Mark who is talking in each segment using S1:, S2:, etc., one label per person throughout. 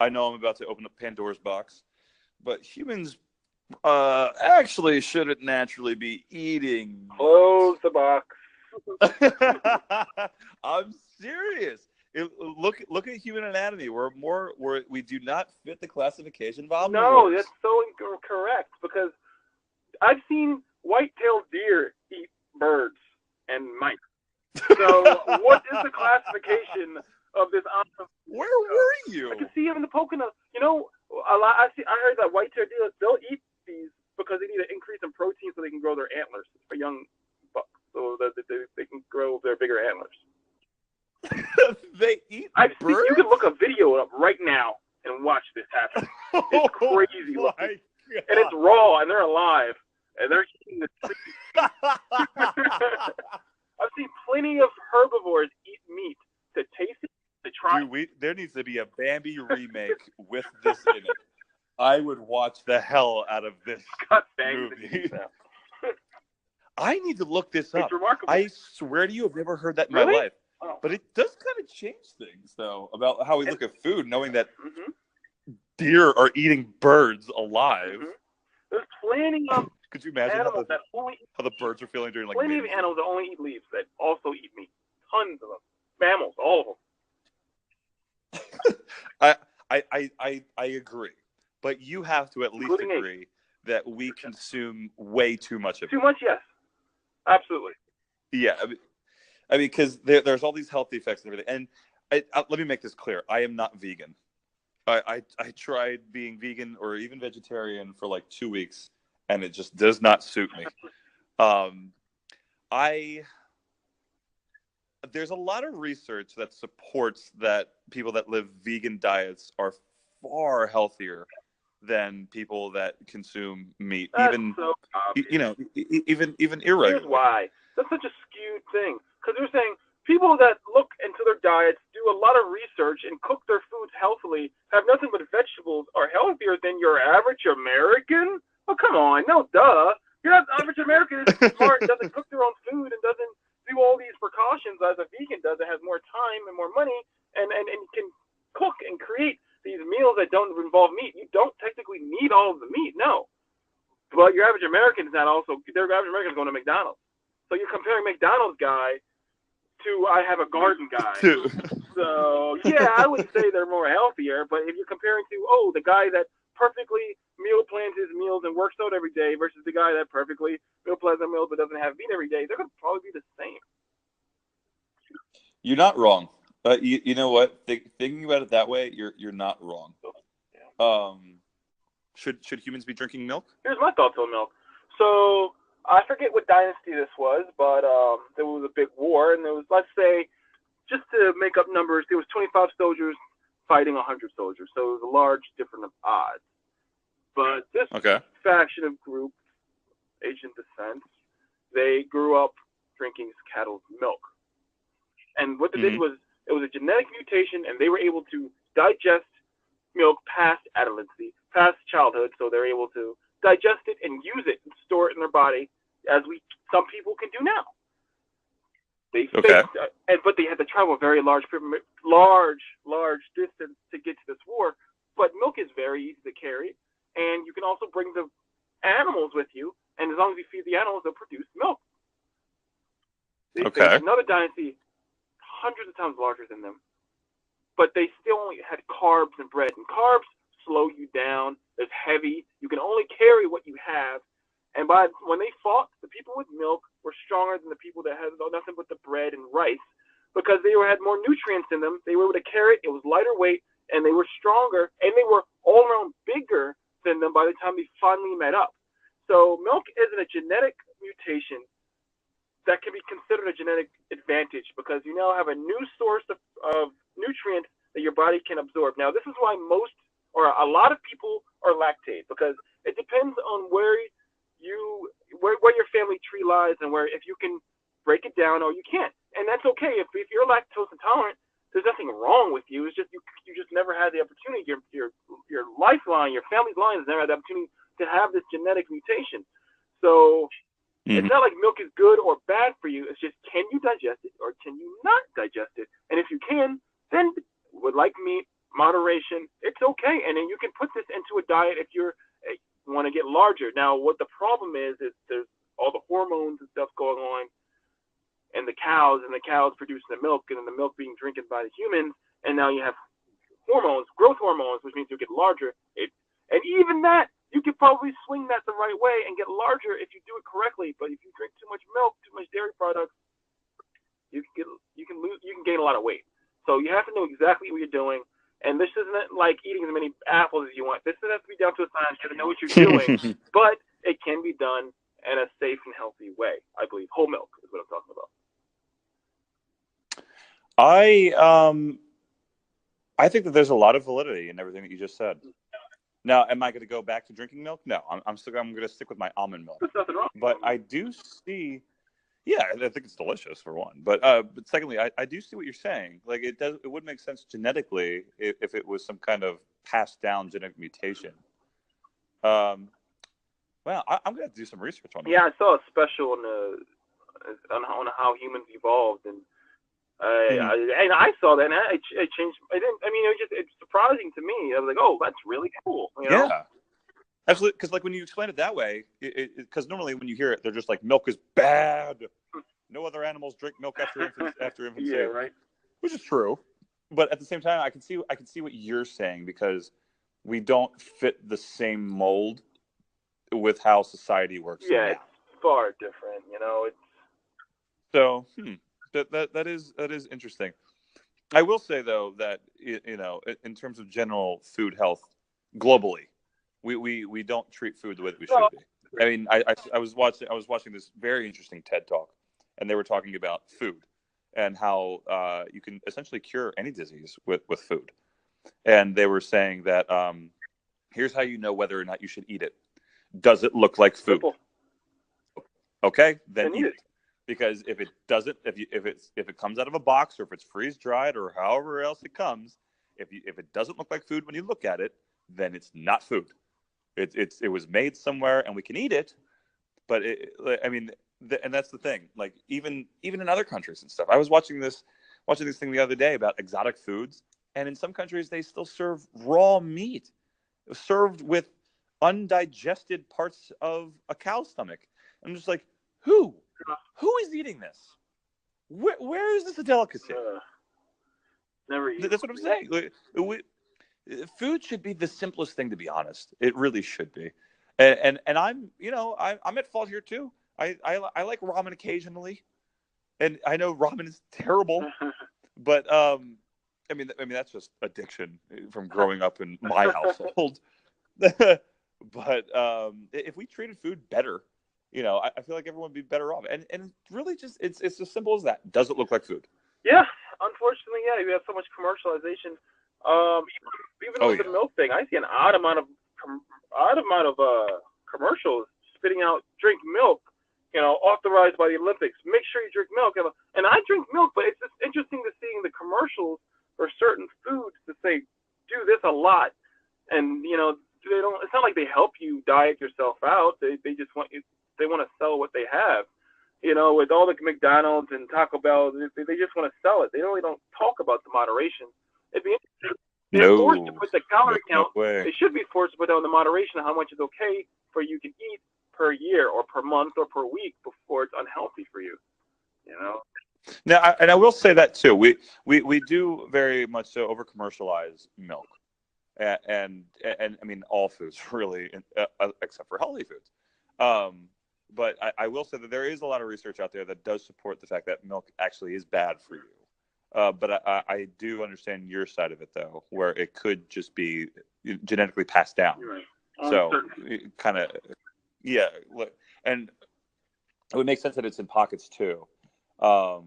S1: I know I'm about to open up Pandora's box, but humans actually shouldn't naturally be eating.
S2: Close the box.
S1: I'm serious. Look at human anatomy. We do not fit the classification of omnivores.
S2: No, that's so incorrect because I've seen white-tailed deer eat birds and mice. So what is the classification of this omnivore?
S1: Where were you?
S2: I can see him in the Poconos. I heard that white-tailed deer, they'll eat these because they need an increase in protein so they can grow their antlers for young bucks, so that they can grow their bigger antlers.
S1: They eat birds?
S2: You can look a video up right now and watch this happen. It's crazy looking. And it's raw, and they're alive, and they're eating the trees. I've seen plenty of herbivores eat meat to taste it, to try.
S1: Dude, there needs to be a Bambi remake with this in it. I would watch the hell out of this movie. I need to look this up.
S2: It's remarkable.
S1: I swear to you, I've never heard that in
S2: Really?
S1: my life.
S2: Oh.
S1: But it does kind of change things, though, about how we look at food, knowing that deer are eating birds alive.
S2: Mm-hmm. There's plenty of
S1: Could you imagine
S2: animals that only
S1: how the birds are feeling during
S2: plenty of animals that only eat leaves that also eat meat. Tons of them. Mammals, all of them.
S1: I agree, but you have to at least
S2: Including
S1: agree that we consume way too much of it.
S2: Too much, yes. Absolutely.
S1: Yeah, I mean, because there's all these health effects and everything. And let me make this clear: I am not vegan. I tried being vegan or even vegetarian for like 2 weeks, and it just does not suit me. There's a lot of research that supports that people that live vegan diets are far healthier than people that consume meat.
S2: That's
S1: even
S2: so obvious.
S1: even irregular.
S2: Here's why. That's such a skewed thing. Because they're saying people that look into their diets, do a lot of research, and cook their foods healthily, have nothing but vegetables, are healthier than your average American? Oh, come on. No, duh. Your average American is smart, doesn't cook their own food, and doesn't do all these precautions as a vegan does. It has more time and more money and can cook and create these meals that don't involve meat. You don't technically need all of the meat, no. But your average American is not also, their average American is going to McDonald's. So you're comparing McDonald's guy to I have a garden guy. So, yeah, I would say they're more healthier, but if you're comparing to, the guy that perfectly meal plans his meals and works out every day versus the guy that perfectly meal plans their meals but doesn't have meat every day, they're going to probably be the same.
S1: You're not wrong. You know what? Thinking about it that way, you're not wrong.
S2: Yeah.
S1: Should humans be drinking milk?
S2: Here's my thoughts on milk. So I forget what dynasty this was, but there was a big war, and there was, let's say, just to make up numbers, there was 25 soldiers fighting 100 soldiers, so it was a large difference of odds. But this faction of group, Asian descent, they grew up drinking cattle's milk. And what they did was, it was a genetic mutation, and they were able to digest milk past adolescence, past childhood, so they're able to digest it and use it and store it in their body, as some people can do now. But they had to travel a very large distance to get to this war. But milk is very easy to carry, and you can also bring the animals with you, and as long as you feed the animals, they'll produce milk. They faced another dynasty hundreds of times larger than them, but they still only had carbs and bread, and carbs slow you down. It's heavy. You can only carry what you have. And when they fought, the people with milk were stronger than the people that had nothing but the bread and rice, because they had more nutrients in them. They were able to carry it. It was lighter weight, and they were stronger, and they were all around bigger than them by the time they finally met up. So milk isn't a genetic mutation that can be considered a genetic advantage, because you now have a new source of nutrients that your body can absorb. Now, this is why a lot of people are lactate, because it depends on where your family tree lies, and if you can break it down or you can't. And that's okay. If you're lactose intolerant, there's nothing wrong with you. It's just you just never had the opportunity. Your lifeline, your family's line has never had the opportunity to have this genetic mutation. So it's not like milk is good or bad for you. It's just, can you digest it or can you not digest it? And if you can, then like meat, moderation, it's okay. And then you can put this into a diet if you want to get larger. Now, what the problem is there's all the hormones and stuff going on, and the cows producing the milk, and then the milk being drinking by the humans, and now you have hormones, growth hormones, which means you get larger. And even that, you could probably swing that the right way and get larger if you do it correctly. But if you drink too much milk, too much dairy products, you can gain a lot of weight. So you have to know exactly what you're doing. And this isn't like eating as many apples as you want. This has to be down to a science. You have to know what you're doing, but it can be done in a safe and healthy way. I believe whole milk is what I'm talking about.
S1: I think that there's a lot of validity in everything that you just said. Now, am I going to go back to drinking milk? No, I'm going to stick with my almond milk.
S2: There's nothing wrong.
S1: But I do see, yeah, I think it's delicious for one. But secondly, I do see what you're saying. Like it would make sense genetically if it was some kind of passed down genetic mutation. Well, I'm going to do some research on that.
S2: Yeah, I saw a special on how humans evolved, and I saw that, and it changed. It's surprising to me. I was like, oh, that's really cool. You know?
S1: Yeah, absolutely. Because like when you explain it that way, because normally when you hear it, they're just like, milk is bad. No other animals drink milk after infancy.
S2: Yeah, right.
S1: Which is true, but at the same time, I can see what you're saying, because we don't fit the same mold with how society works.
S2: Yeah, it's far different. You know, it's
S1: so. That is interesting. I will say though that in terms of general food health globally, we don't treat food the way that we should be. I mean, I was watching this very interesting TED Talk, and they were talking about food and how you can essentially cure any disease with food. And they were saying that here's how you know whether or not you should eat it. Does it look like food?
S2: simple.
S1: Okay, then eat it. Because if it doesn't, if it comes out of a box, or if it's freeze dried, or however else it comes, if it doesn't look like food when you look at it, then it's not food. It was made somewhere, and we can eat it. But and that's the thing. Like even in other countries and stuff. I was watching this thing the other day about exotic foods, and in some countries they still serve raw meat, served with undigested parts of a cow's stomach. I'm just like, who is eating this? Where is this a delicacy?
S2: Never eat.
S1: That's what I'm saying. Food should be the simplest thing, to be honest. It really should be. And I'm at fault here too. I like ramen occasionally, and I know ramen is terrible, but that's just addiction from growing up in my household. But if we treated food better, I feel like everyone would be better off. And really just it's as simple as that. Does it look like food?
S2: Yeah, unfortunately, yeah. You have so much commercialization. Even with the milk thing, I see an odd amount of commercials spitting out drink milk. Authorized by the Olympics. Make sure you drink milk. And I drink milk, but it's just interesting to seeing the commercials for certain foods to say do this a lot, and they don't. It's not like they help you diet yourself out. They just want you. They want to sell what they have. With all the McDonald's and Taco Bell, they just want to sell it. They really don't talk about the moderation. It'd be interesting. They're forced to put the calorie count. They should be forced to put down the moderation of how much is okay for you to eat per year or per month or per week before it's unhealthy for you.
S1: Now, and I will say that too. We do very much so over commercialize milk, and I mean all foods really, except for healthy foods. But I will say that there is a lot of research out there that does support the fact that milk actually is bad for you. But I do understand your side of it, though, where it could just be genetically passed down.
S2: Right.
S1: So kind of, yeah. And it would make sense that it's in pockets, too. But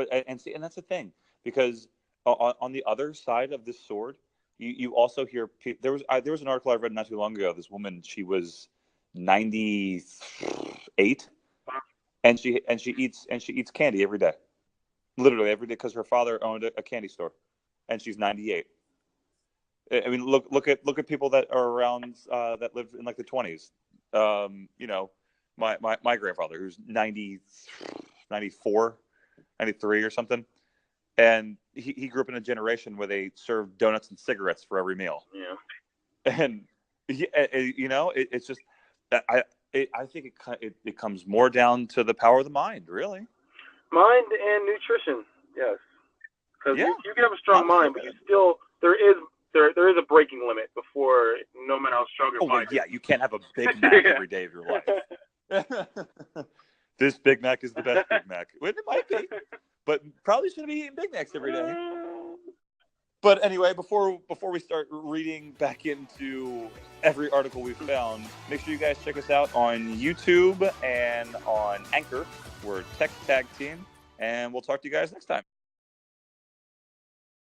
S1: that's the thing, because on the other side of this sword, you also hear there was an article I read not too long ago. This woman, she was 98, and she eats candy every day, literally every day, because her father owned a candy store, and she's 98. I mean, look at people that are around that live in like the 20s. My grandfather, who's 90, 94, 93 or something, and he grew up in a generation where they served donuts and cigarettes for every meal.
S2: Yeah.
S1: And it's just I think it comes more down to the power of the mind, really.
S2: Mind and nutrition, yes. Because
S1: Yeah,
S2: you can have a strong mind, but you still there is a breaking limit before, no matter how strong your mind is.
S1: Yeah, you can't have a Big Mac every day of your life. This Big Mac is the best Big Mac. Well, it might be, but probably shouldn't be eating Big Macs every day. But anyway, before we start reading back into every article we've found, make sure you guys check us out on YouTube and on Anchor. We're Tech Tag Team, and we'll talk to you guys next time.